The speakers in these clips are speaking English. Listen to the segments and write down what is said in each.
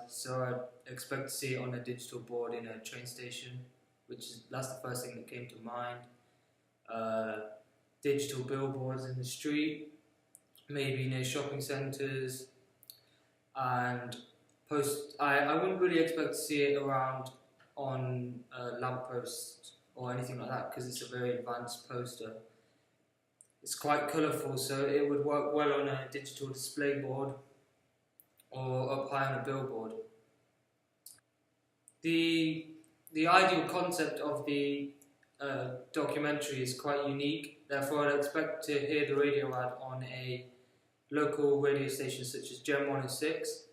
so I'd expect to see it on a digital board in a train station, that's the first thing that came to mind. Digital billboards in the street, maybe near shopping centres, and I wouldn't really expect to see it around on lampposts or anything like that, because it's a very advanced poster. It's quite colourful, so it would work well on a digital display board or up high on a billboard. The ideal concept of the documentary is quite unique, therefore I'd expect to hear the radio ad on a local radio station such as Gem 106.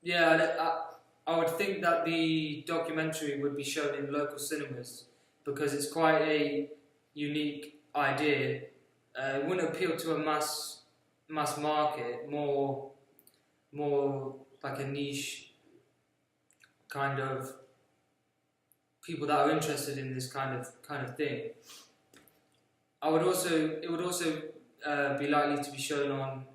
Yeah, I would think that the documentary would be shown in local cinemas because it's quite a unique idea. It wouldn't appeal to a mass market, more like a niche kind of people that are interested in this kind of thing. It would also be likely to be shown on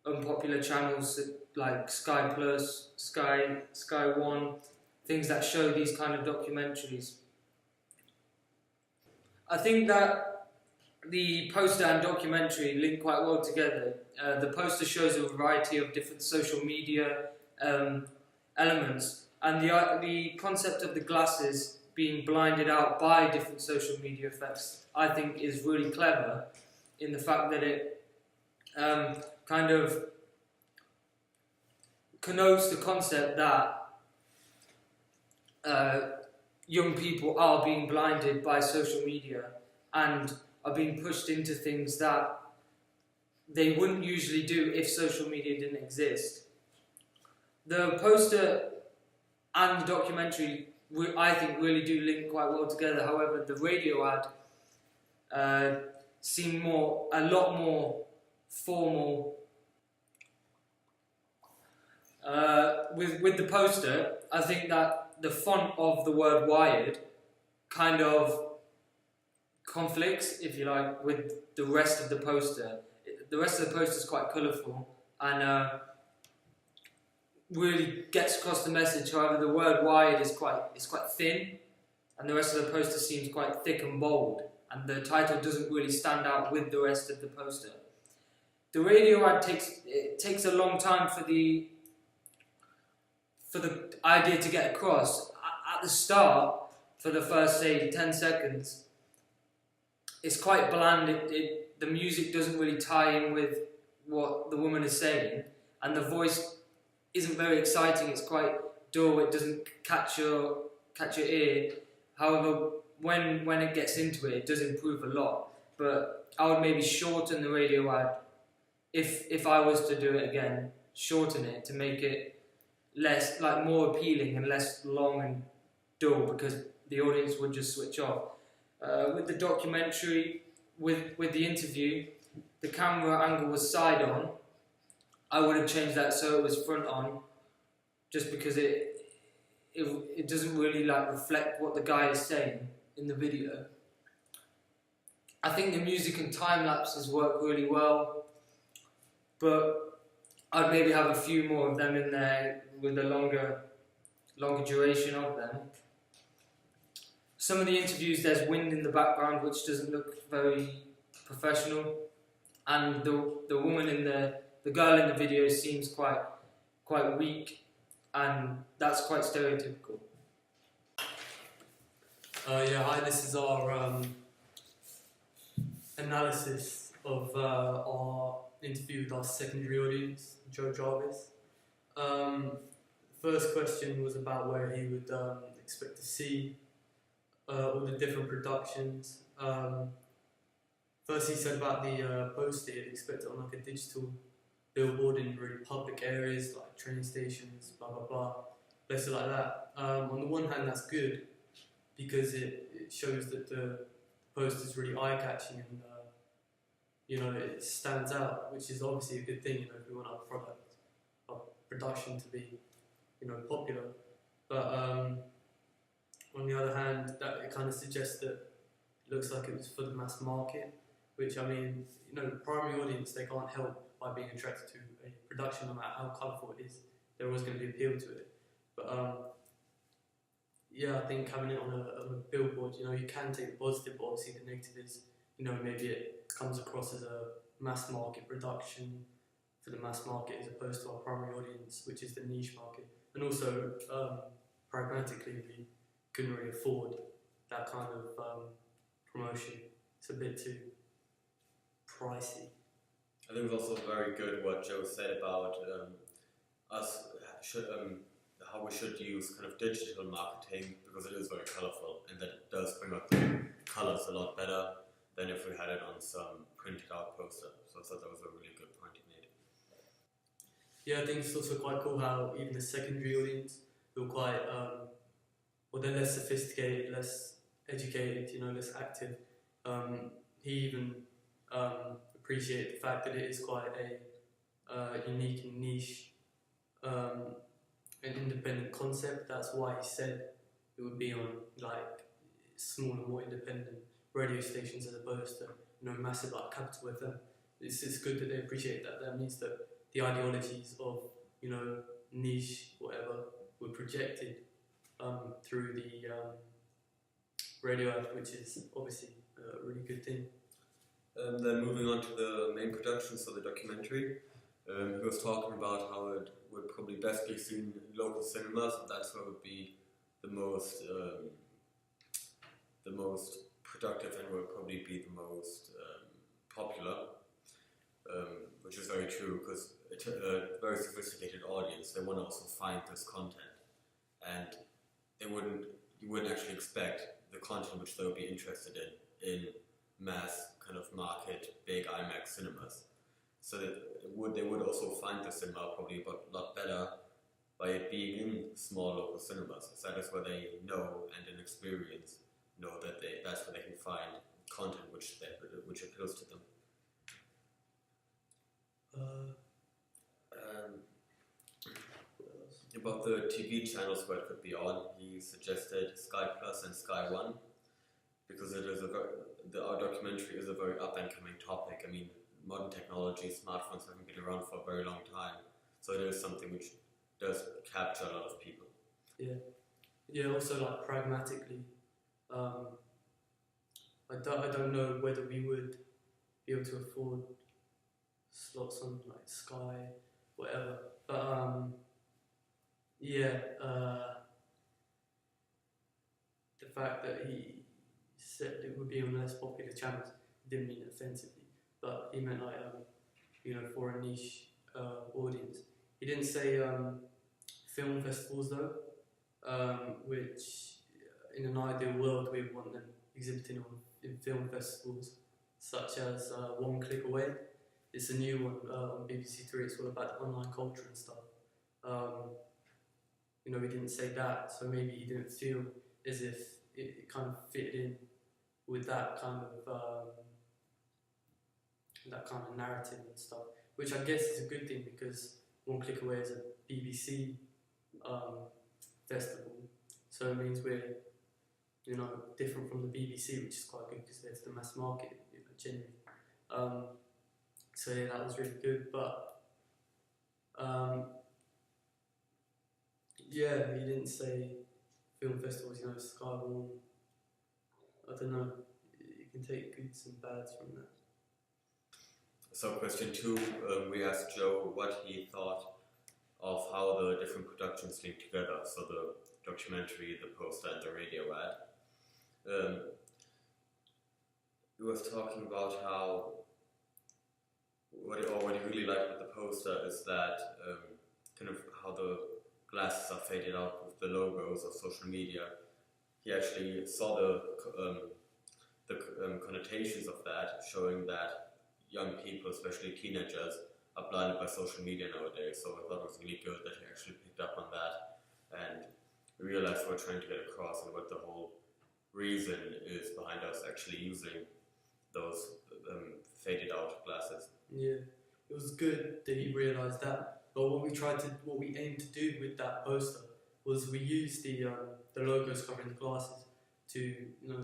unpopular channels like Sky Plus, Sky One, things that show these kind of documentaries. I think that the poster and documentary link quite well together. The poster shows a variety of different social media elements, and the concept of the glasses being blinded out by different social media effects, I think, is really clever in the fact that it kind of connotes the concept that young people are being blinded by social media and are being pushed into things that they wouldn't usually do if social media didn't exist. The poster and the documentary, I think, really do link quite well together. However, the radio ad seemed a lot more formal. With the poster, I think that the font of the word "wired" kind of conflicts, if you like, with the rest of the poster. The rest of the poster is quite colourful and really gets across the message. However, the word "wired" is quite thin, and the rest of the poster seems quite thick and bold, and the title doesn't really stand out with the rest of the poster. The radio ad takes a long time for the idea to get across. At the start, for the first, say, 10 seconds, it's quite bland. The music doesn't really tie in with what the woman is saying, and the voice isn't very exciting. It's quite dull. It doesn't catch your ear. However, when it gets into it, it does improve a lot. But I would maybe shorten the radio ad if I was to do it again. Shorten it to make it less, like, more appealing and less long and dull, because the audience would just switch off. With the documentary, with the interview, the camera angle was side on. I would have changed that so it was front on, just because it doesn't really reflect what the guy is saying in the video. I think the music and time lapses work really well, but I'd maybe have a few more of them in there with a longer duration of them. Some of the interviews, there's wind in the background, which doesn't look very professional, and the woman the girl in the video seems quite weak, and that's quite stereotypical. Hi, this is our analysis of our interview with our secondary audience, Joe Jarvis. First question was about where he would expect to see all the different productions. First, he said about the poster, he'd expect it on a digital billboard in really public areas like train stations, blah blah blah, places like that. On the one hand, that's good because it shows that the poster is really eye-catching and it stands out, which is obviously a good thing. If we want our production to be popular, but on the other hand, that it kind of suggests that it looks like it was for the mass market, which, I mean, the primary audience, they can't help by being attracted to a production, no matter how colourful it is. They're always going to be appealed to it. But yeah, I think having it on a billboard, you can take the positive, but obviously the negative is, maybe it comes across as a mass market production for the mass market as opposed to our primary audience, which is the niche market. And also, pragmatically, we couldn't really afford that kind of promotion. It's a bit too pricey. I think it was also very good what Joe said about how we should use kind of digital marketing, because it is very colourful and that it does bring out the colours a lot better than if we had it on some printed out poster. So I thought that was a really good point he made. Yeah, I think it's also quite cool how even the secondary audience, who are quite, they're less sophisticated, less educated, less active. He even appreciated the fact that it is quite a unique and niche an independent concept. That's why he said it would be on like smaller, more independent radio stations as opposed to massive like Capital FM. It's good that they appreciate that. That means that the ideologies of niche whatever were projected through the radio ad, which is obviously a really good thing. Then moving on to the main production, so the documentary. He was talking about how it would probably best be seen in local cinemas, and that's where it would be the most productive and would probably be the most popular, which is very true because it's a very sophisticated audience. They want to also find this content, and you wouldn't actually expect the content which they would be interested in mass kind of market big IMAX cinemas. So they would also find the cinema probably a lot better by it being in small local cinemas. So that is where they know and in experience know that that's where they can find content which appeals to them. About the TV channels where it could be on, he suggested Sky Plus and Sky One, because our documentary is a very up and coming topic. I mean, modern technology, smartphones haven't been around for a very long time, so it is something which does capture a lot of people. Yeah. Also, like pragmatically, I don't know whether we would be able to afford slots on like Sky, whatever. But the fact that he said it would be on less popular channels didn't mean it offensively, but he meant like for a niche audience. He didn't say film festivals though, which in an ideal world we would want them exhibiting in film festivals, such as One Click Away. It's a new one on BBC Three. It's all about online culture and stuff. He didn't say that, so maybe he didn't feel as if it kind of fit in with that kind of narrative and stuff, which I guess is a good thing because One Click Away is a BBC festival, so it means we're different from the BBC, which is quite good because it's the mass market generally. So yeah, that was really good, but he didn't say film festivals, Sky One. I don't know, you can take goods and bads from that. So question 2, we asked Joe what he thought of how the different productions link together, so the documentary, the poster and the radio ad. He was talking about how what he really liked with the poster is that kind of how the glasses are faded out with the logos of social media. He actually saw the connotations of that, showing that young people, especially teenagers, are blinded by social media nowadays. So I thought it was really good that he actually picked up on that and realized what we're trying to get across and what the whole reason is behind us actually using those faded out glasses. Yeah, it was good that he realised that. But what we aimed to do with that poster was we used the logos covering the glasses to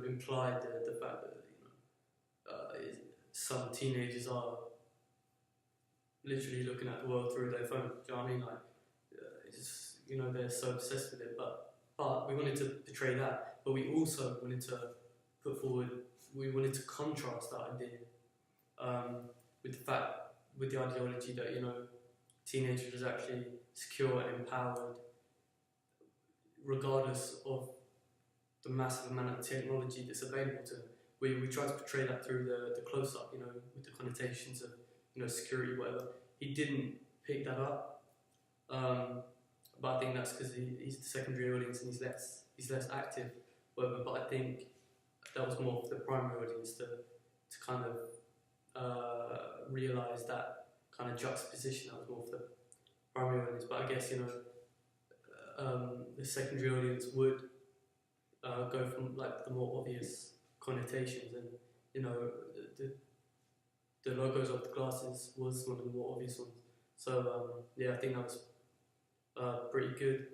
imply the fact that some teenagers are literally looking at the world through their phone. Do you know what I mean? Like, it's just, you know, they're so obsessed with it. But we wanted to portray that, but we also wanted to put forward, we wanted to contrast that idea with the ideology that, you know, teenagers are actually secure and empowered, regardless of the massive amount of technology that's available to them. We tried to portray that through the close-up, you know, with the connotations of, you know, security, whatever. He didn't pick that up, but I think that's because he's the secondary audience and he's less active, whatever. But I think that was more for the primary audience to kind of realise that kind of juxtaposition. That was more for the primary audience. But I guess, you know, the secondary audience would go from like the more obvious connotations, and you know, the logos of the glasses was one of the more obvious ones. So yeah, I think that was pretty good.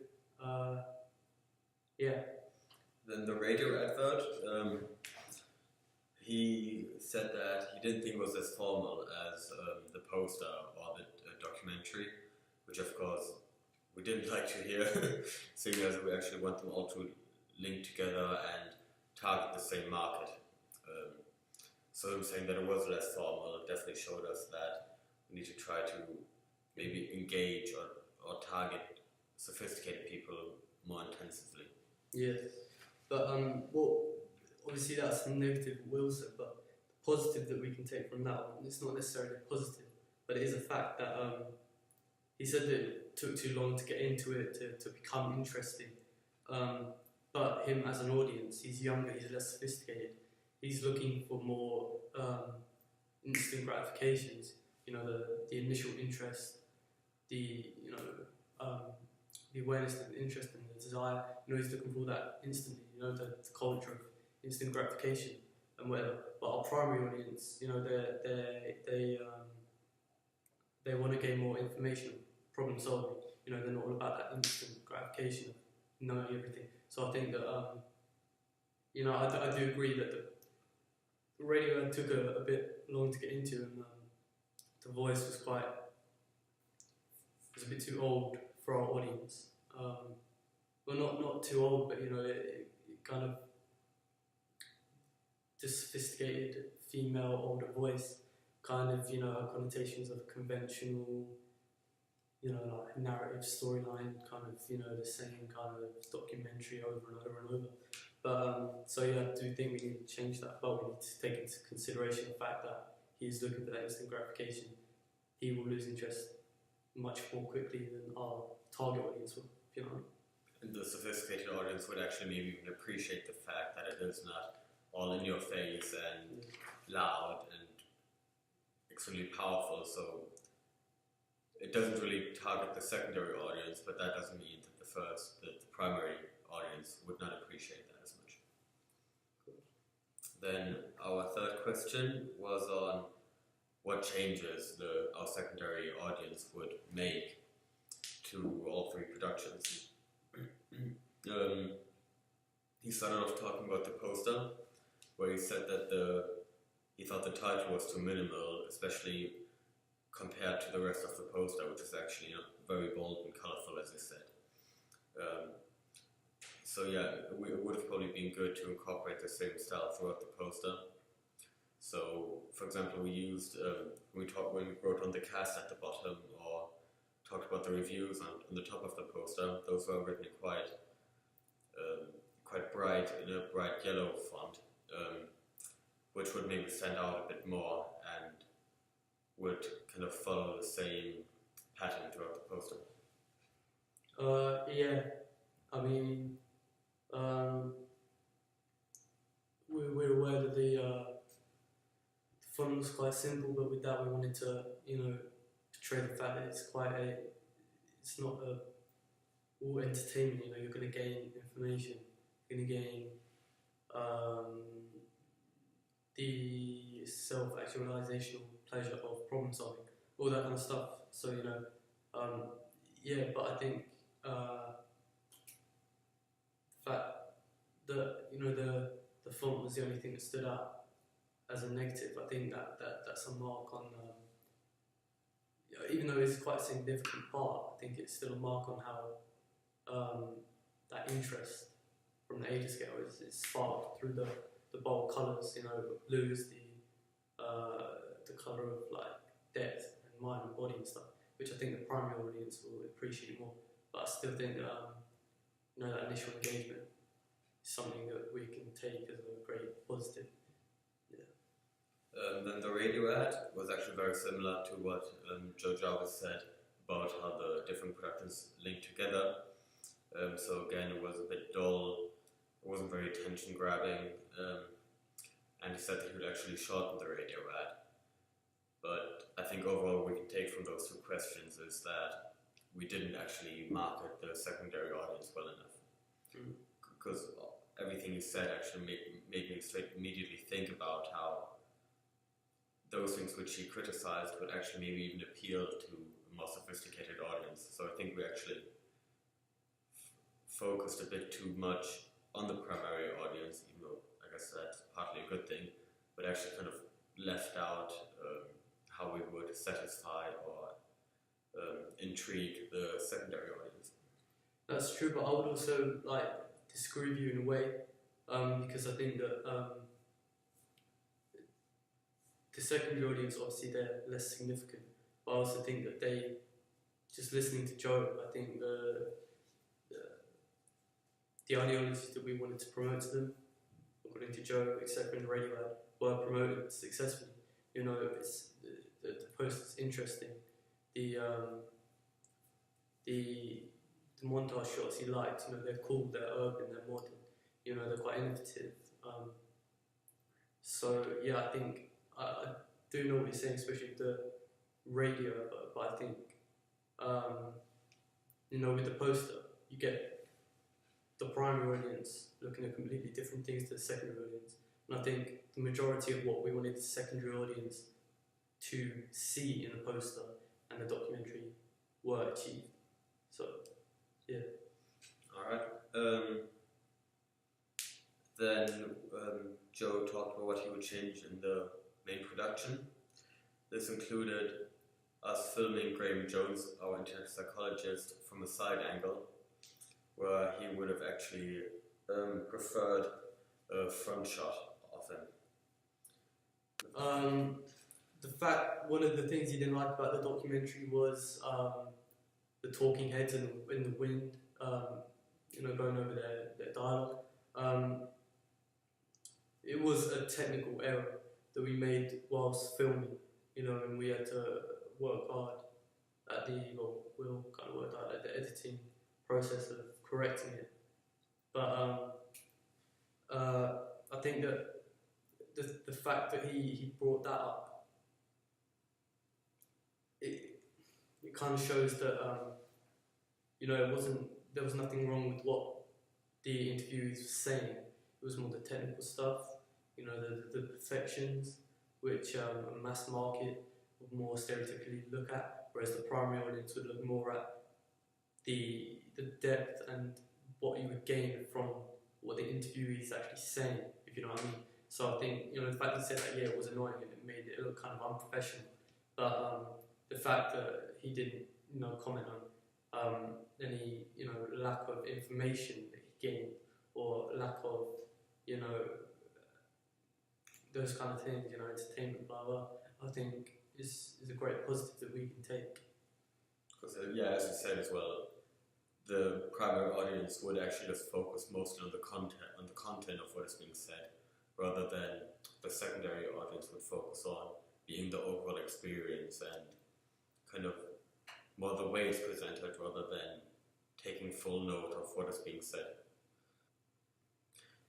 Yeah. Then the radio advert, he said that he didn't think it was as formal as the poster or the documentary, which of course we didn't like to hear, seeing as we actually want them all to link together and target the same market. So him saying that it was less formal definitely showed us that we need to try to maybe engage or target sophisticated people more intensively. Yeah, but well, obviously that's the negative Will said, but the positive that we can take from that one, it's not necessarily positive, but it is a fact that he said that it took too long to get into it, to become interesting. But him as an audience, he's younger, he's less sophisticated. He's looking for more instant gratifications. You know, the initial interest, the awareness, the interest, and the desire. You know, he's looking for that instantly. You know, the culture of instant gratification and whatever. But our primary audience, you know, they want to gain more information, problem solving. You know, they're not all about that instant gratification of knowing everything. So I think that you know, I do agree that the radio ad took a bit long to get into, and the voice was a bit too old for our audience. Well, not too old, but you know, it kind of just sophisticated female older voice, kind of, you know, connotations of conventional, you know, like narrative storyline, kind of, you know, the same kind of documentary over and over and over. But so yeah, I do think we need to change that, but we need to take into consideration the fact that he's looking for that instant gratification. He will lose interest much more quickly than our target audience will, you know. And the sophisticated audience would actually maybe even appreciate the fact that it is not all in your face and loud and extremely powerful. So it doesn't really target the secondary audience, but that doesn't mean that the primary audience would not appreciate that as much. Then our third question was on what changes our secondary audience would make to all three productions. He started off talking about the poster, where he said that he thought the title was too minimal, especially compared to the rest of the poster, which is actually, you know, very bold and colorful, as he said. So yeah, it would have probably been good to incorporate the same style throughout the poster. So, for example, we used when we wrote on the cast at the bottom, or talked about the reviews on the top of the poster. Those were written in quite bright, in a bright yellow font, which would maybe stand out a bit more and would kind of follow the same pattern throughout the poster. Yeah, I mean, we're aware that the font was quite simple, but with that we wanted to, you know, portray the fact that it's not all entertainment. You know, you're going to gain information, you're going to gain the self-actualizational pleasure of problem solving, all that kind of stuff. So, you know, yeah, but I think the fact that, you know, the font was the only thing that stood out as a negative, I think that's a mark on even though it's quite a significant part, I think it's still a mark on how that interest from the ages scale is sparked through the bold colours. Blue is the colour of like depth and mind and body and stuff, which I think the primary audience will appreciate more. But I still think that initial engagement is something that we can take as a great positive. Then the radio ad was actually very similar to what Joe Jarvis said about how the different productions link together. So again, it was a bit dull, it wasn't very attention grabbing, and he said that he would actually shorten the radio ad. But I think overall we can take from those two questions is that we didn't actually market the secondary audience well enough. Because everything he said actually made me immediately think about how those things which he criticized would actually maybe even appeal to a more sophisticated audience. So I think we actually focused a bit too much on the primary audience, even though I guess that's partly a good thing, but actually kind of left out how we would satisfy or intrigue the secondary audience. That's true, but I would also disagree with you in a way, because I think that the secondary audience, obviously they're less significant, but I also think that they, just listening to Joe, I think the ideologies that we wanted to promote to them, according to Joe, except in the radio ad, were promoted successfully. It's the post is interesting. The montage shots he liked, they're cool, they're urban, they're modern, they're quite innovative. So yeah, I think I do know what you're saying, especially with the radio, but I think with the poster you get the primary audience looking at completely different things to the secondary audience, and I think the majority of what we wanted the secondary audience to see in the poster and the documentary were achieved. So yeah. Alright. Then Joe talked about what he would change in the main production. This included us filming Graham Jones, our internet psychologist, from a side angle, where he would have actually preferred a front shot of him. One of the things he didn't like about the documentary was the talking heads in the wind, going over their dialogue. It was a technical error that we made whilst filming, and we had to work hard at Will kind of worked hard at the editing process of correcting it. But I think that the fact that he brought that up, it kind of shows that there was nothing wrong with what the interviewees were saying. It was more the technical stuff, the perfections, which a mass market would more stereotypically look at, whereas the primary audience would look more at the depth and what you would gain from what the interviewee is actually saying, if you know what I mean. So I think, the fact he said that, it was annoying and it made it look kind of unprofessional. But the fact that he didn't, comment on any, lack of information that he gained, or lack of, those kind of things, entertainment, blah, blah, I think is a great positive that we can take. Because, as you said as well, the primary audience would actually just focus mostly on the content of what is being said, rather than the secondary audience would focus on being the overall experience and kind of more the way it's presented, rather than taking full note of what is being said.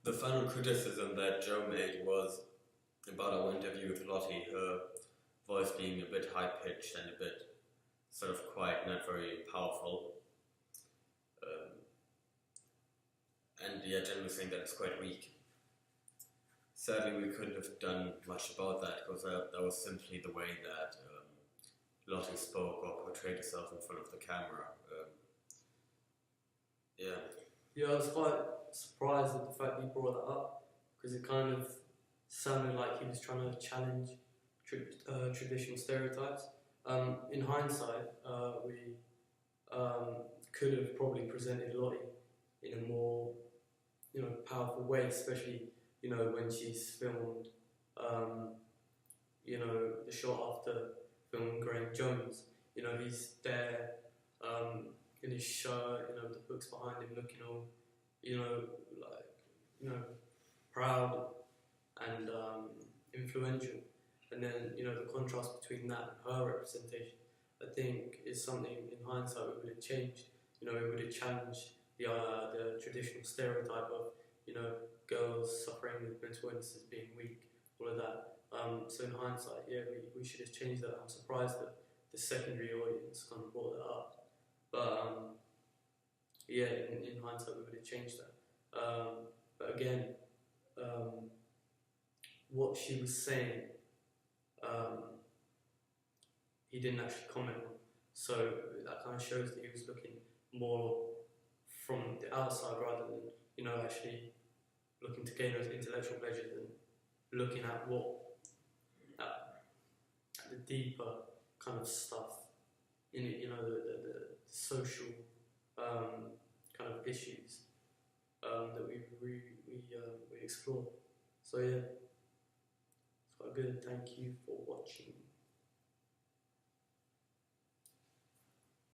The final criticism that Joe made was about our interview with Lottie, her voice being a bit high-pitched and a bit sort of quiet, not very powerful. And generally saying that it's quite weak. Sadly, we couldn't have done much about that, because that was simply the way that Lottie spoke or portrayed herself in front of the camera. Yeah, I was quite surprised at the fact that he brought that up, because it kind of sounded like he was trying to challenge traditional stereotypes, In hindsight, we could have probably presented Lottie in a more, powerful way, especially, when she's filmed, the shot after filming Graham Jones. He's there in his shirt, the books behind him looking all, proud and influential. And then, the contrast between that and her representation, I think, is something in hindsight we would have changed. We would have challenged the traditional stereotype of, girls suffering with mental illness as being weak, all of that. So in hindsight, yeah, we should have changed that. I'm surprised that the secondary audience kind of brought that up. But yeah, in hindsight, we would have changed that. But again, what she was saying, he didn't actually comment on. So that kind of shows that he was looking more from the outside rather than, actually looking to gain those intellectual pleasures and looking at the deeper kind of stuff in it, the social kind of issues that we explore. So yeah, it's quite good. Thank you for watching.